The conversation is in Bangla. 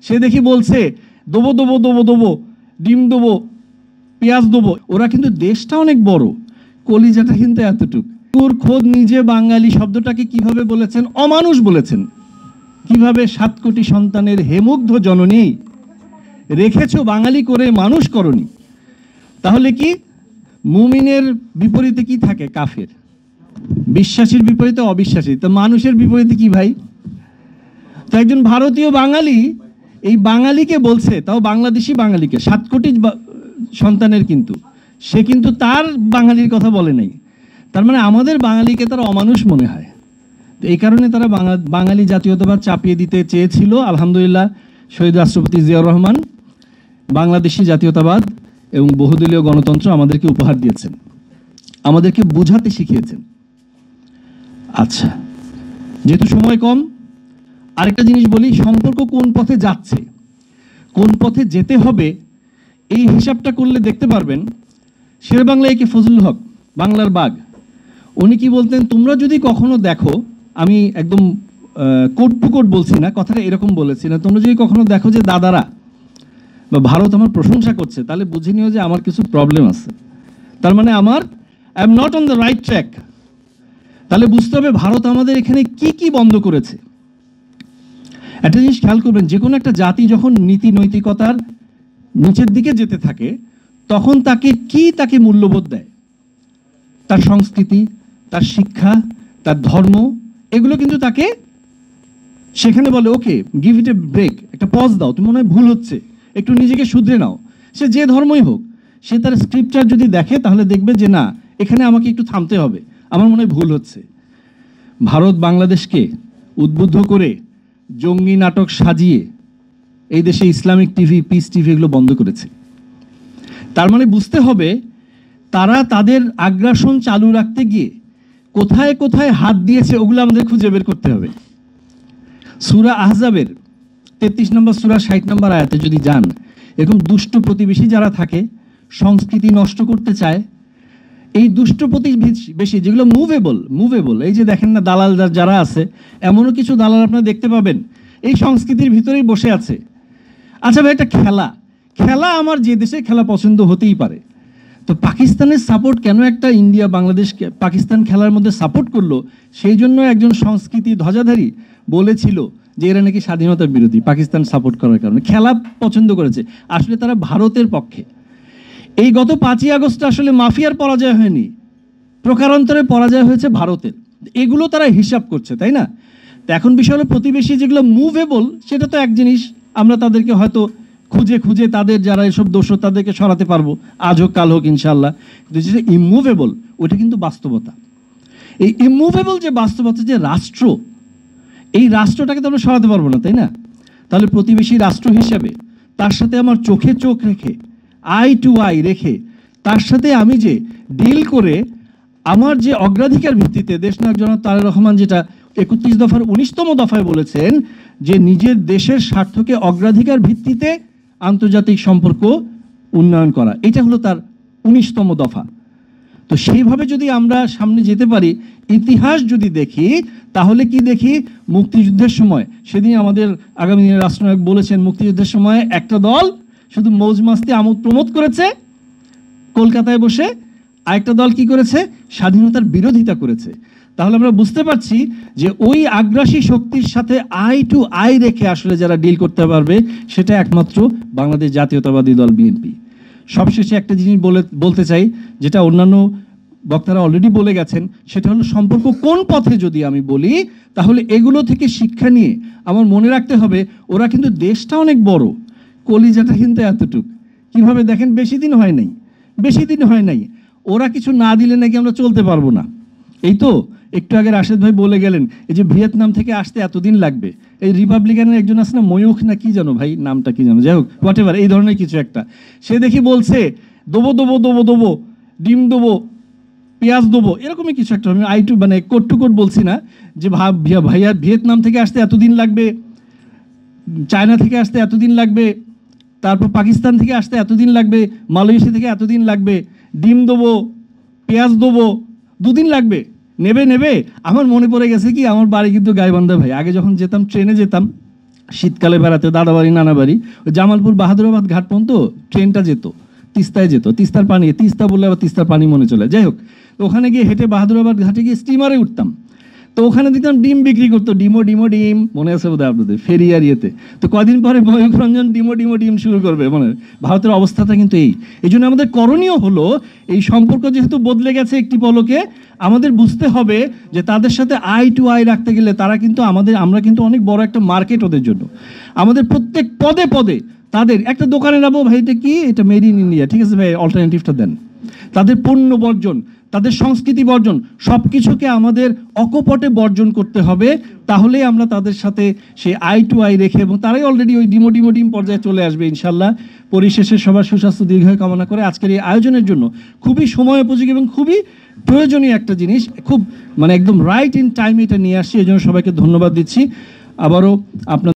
সে দেখি বলছে দেবো দেবো দেবো দেবো, ডিম দেবো, পেঁয়াজ দেবো। ওরা কিন্তু দেশটা অনেক বড়, কলিজাটা কিন্তু এতটুক। ওর খোদ নিজে বাঙালি শব্দটাকে কিভাবে বলেছেন? অমানুষ বলেছেন। কিভাবে 7 কোটি সন্তানের হেমুগ্ধ জননী রেখেছো বাঙালি করে মানুষ করনি। তাহলে কি মুমিনের বিপরীতে কি থাকে? কাফের। বিশ্বাসীর বিপরীতে অবিশ্বাসী। তো মানুষের বিপরীতে কি ভাই? তো একজন ভারতীয় বাঙালি এই বাঙালিকে বলছে, তাও বাংলাদেশি বাঙালিকে, 7 কোটি সন্তানের, কিন্তু সে কিন্তু তার বাঙালির কথা বলে নাই। তার মানে আমাদের বাঙালিকে তারা অমানুষ মনে হয়। তো এই কারণে তারা বাঙালি জাতীয়তাবাদ চাপিয়ে দিতে চেয়েছিল। আলহামদুলিল্লাহ শহীদ রাষ্ট্রপতি জিয়াউর রহমান বাংলাদেশি জাতীয়তাবাদ এবং বহুদলীয় গণতন্ত্র আমাদেরকে উপহার দিয়েছেন, আমাদেরকে বুঝাতে শিখিয়েছেন। আচ্ছা, যেহেতু সময় কম, আরেকটা জিনিস বলি, সম্পর্ক কোন পথে যাচ্ছে, কোন পথে যেতে হবে, এই হিসাবটা করলে দেখতে পারবেন। শের বাংলা একে ফজলুল হক, বাংলার বাঘ, উনি কি বলতেন? তোমরা যদি কখনো দেখো, আমি একদম কোট টু কোট বলছি না, কথাটা এরকম বলেছি না, তোমরা যদি কখনো দেখো যে দাদারা বা ভারত আমার প্রশংসা করছে, তাহলে বুঝে নিও যে আমার কিছু প্রবলেম আছে। তার মানে I am not on the right track. তাহলে বুঝতে হবে ভারত আমাদের এখানে কি কি বন্ধ করেছে। একটা জিনিস খেয়াল করবেন, যে কোনো একটা জাতি যখন নীতি নৈতিকতার নিচের দিকে যেতে থাকে, তখন তাকে মূল্যবোধ দেয়। তার সংস্কৃতি, তার শিক্ষা, তার ধর্ম, এগুলো কিন্তু তাকে সেখানে বলে okay give it a break, একটা পজ দাও, তুমি মনে হয় ভুল হচ্ছে, একটু নিজেকে শুধরে নাও। সে যে ধর্মই হোক, সে তার স্ক্রিপচার যদি দেখে তাহলে দেখবে যে না, এখানে আমাকে একটু থামতে হবে, আমার মনে হয় ভুল হচ্ছে। ভারত বাংলাদেশকে উদ্বুদ্ধ করে জঙ্গি নাটক সাজিয়ে এই দেশে ইসলামিক টিভি, পিস টিভি এগুলো বন্ধ করেছে। তার মানে বুঝতে হবে তারা তাদের আগ্রাসন চালু রাখতে গিয়ে কোথায় কোথায় হাত দিয়েছে, ওগুলো আমাদের খুঁজে বের করতে হবে। সূরা আহজাবের 33 নম্বর সূরা 60 নম্বর আয়াতে যদি যান, এরকম দুষ্ট প্রতিবেশী যারা থাকে, সংস্কৃতি নষ্ট করতে চায়, এই দুষ্ট প্রতিবেশী যেগুলো মুভেবল, এই যে দেখেন না দালাল যারা আছে, এমনও কিছু দালাল আপনারা দেখতে পাবেন এই সংস্কৃতির ভিতরেই বসে আছে। আচ্ছা ভাই, একটা খেলা আমার যে দেশে খেলা পছন্দ হতেই পারে, তো পাকিস্তানের সাপোর্ট কেন একটা ইন্ডিয়া বাংলাদেশ পাকিস্তান খেলার মধ্যে সাপোর্ট করলো? সেই জন্য একজন সংস্কৃতি ধ্বজাধারী বলেছিল যে এরা নাকি স্বাধীনতার বিরোধী, পাকিস্তান সাপোর্ট করার কারণে। খেলা পছন্দ করেছে, আসলে তারা ভারতের পক্ষে। এই গত 5ই আগস্ট আসলে মাফিয়ার পরাজয় হয়নি, প্রকারান্তরে পরাজয় হয়েছে ভারতের। এগুলো তারা হিসাব করছে, তাই না? তো এখন বিষয় হলো প্রতিবেশী যেগুলো মুভেবল, সেটা তো এক জিনিস, আমরা তাদেরকে হয়তো খুঁজে খুঁজে তাদের যারা এসব দোষ তাদেরকে সরাতে পারবো, আজ হোক কাল হোক ইনশাল্লাহ। কিন্তু যেটা ইমুভেবল, ওটা কিন্তু বাস্তবতা। এই ইমুভেবল যে বাস্তবতা, যে রাষ্ট্র, এই রাষ্ট্রটাকে তো আমরা সরাতে পারবো না, তাই না? তাহলে প্রতিবেশী রাষ্ট্র হিসেবে তার সাথে আমার চোখে চোখ রেখে, আই টু আই রেখে, তার সাথে আমি যে ডিল করে আমার যে অগ্রাধিকার ভিত্তিতে, দেশনায়ক জনাব তারেক রহমান যেটা 31 দফার 19তম দফায় বলেছেন যে নিজের দেশের স্বার্থকে অগ্রাধিকার ভিত্তিতে আন্তর্জাতিক সম্পর্ক উন্নয়ন করা, এটা হলো তার 19তম দফা। তো সেইভাবে যদি আমরা সামনে যেতে পারি, ইতিহাস যদি দেখি, তাহলে কি দেখি? মুক্তিযুদ্ধের সময়, সেদিন আমাদের আগামী দিনের রাষ্ট্রনায়ক বলেছেন, মুক্তিযুদ্ধের সময় একটা দল শুধু মৌজ মাস্তি আমোদ প্রমোদ করেছে কলকাতায় বসে, আরেকটা দল কি করেছে? স্বাধীনতার বিরোধিতা করেছে। তাহলে আমরা বুঝতে পারছি যে ওই আগ্রাসী শক্তির সাথে আই টু আই রেখে আসলে যারা ডিল করতে পারবে, সেটা একমাত্র বাংলাদেশ জাতীয়তাবাদী দল বিএনপি। সবশেষে একটা জিনিস বলতে চাই, যেটা অন্যান্য বক্তারা অলরেডি বলে গেছেন, সেটা হলো সম্পর্ক কোন পথে যদি আমি বলি, তাহলে এগুলো থেকে শিক্ষা নিয়ে আমার মনে রাখতে হবে ওরা কিন্তু দেশটা অনেক বড়, কলিজাটা কিন্তু এতটুক। কিভাবে দেখেন, বেশি দিন হয় নাই, ওরা কিছু না দিলে নাকি আমরা চলতে পারবো না। এই তো একটু আগে রাশেদ ভাই বলে গেলেন, এই যে ভিয়েতনাম থেকে আসতে এতদিন লাগবে, এই রিপাবলিকানের একজন আছে না, ময়ূখ না কি জানো ভাই, নামটা কি জানো, যাই হোক হোয়াট এভার, এই ধরনের কিছু একটা, সে দেখি বলছে দেবো দেবো দেবো দেবো, ডিম দেবো, পেঁয়াজ দেবো, এরকমই কিছু একটা। আমি মানে কোট টু কোট বলছি না, যে ভাইয়া ভিয়েতনাম থেকে আসতে এতদিন লাগবে, চায়না থেকে আসতে এতদিন লাগবে, তারপর পাকিস্তান থেকে আসতে এতদিন লাগবে, মালয়েশিয়া থেকে এতদিন লাগবে, ডিম দেবো, পেঁয়াজ দেবো, 2 দিন লাগবে, নেবে। আমার মনে পড়ে গেছে কি, আমার বাড়ি কিন্তু গাইবান্ধা ভাই। আগে যখন যেতাম ট্রেনে যেতাম, শীতকালে বেড়াতে দাদাবাড়ি নানাবাড়ি, ওই জামালপুর বাহাদুরাবাদ ঘাট পর্যন্ত ট্রেনটা যেত, তিস্তায় যেত, তিস্তার পানি, তিস্তা বললে আবার তিস্তার পানি মনে চলে, যাই হোক। তো ওখানে গিয়ে হেঁটে বাহাদুরাবাদ ঘাটে গিয়ে স্টিমারে উঠতাম। তো ওখানে দেখতাম ডিম বিক্রি করতো, ডিমো মনে আছে বোধহয় আপনাদের, ফেরিয়ার ইয়েতে। তো কদিন পরে ময়ূখ রঞ্জন ডিম শুরু করবে, মানে ভারতের অবস্থাটা কিন্তু এই জন্য আমাদের করণীয় হলো, এই সম্পর্ক যেহেতু বদলে গেছে একটি পলকে, আমাদের বুঝতে হবে যে তাদের সাথে আই টু আই রাখতে গেলে তারা কিন্তু আমরা কিন্তু অনেক বড় একটা মার্কেট ওদের জন্য। আমাদের প্রত্যেক পদে পদে তাদের একটা দোকানে যাবো, ভাই এটা কি, এটা মেড ইন ইন্ডিয়া, ঠিক আছে ভাই অল্টারনেটিভটা দেন। তাদের পণ্য বর্জন, তাদের সংস্কৃতি বর্জন, সব কিছুকে আমাদের অকপটে বর্জন করতে হবে। তাহলেই আমরা তাদের সাথে সেই আই টু আই রেখে, এবং তারাই অলরেডি ওই ডিম পর্যায়ে চলে আসবে ইনশাল্লাহ। পরিশেষে সবার সুস্বাস্থ্য দীর্ঘায়ু কামনা করে আজকের এই আয়োজনের জন্য খুবই সময় উপযোগী এবং খুবই প্রয়োজনীয় একটা জিনিস, খুব মানে একদম রাইট ইন টাইম এটা নিয়ে আসছি, এই জন্য সবাইকে ধন্যবাদ দিচ্ছি আবারও আপনার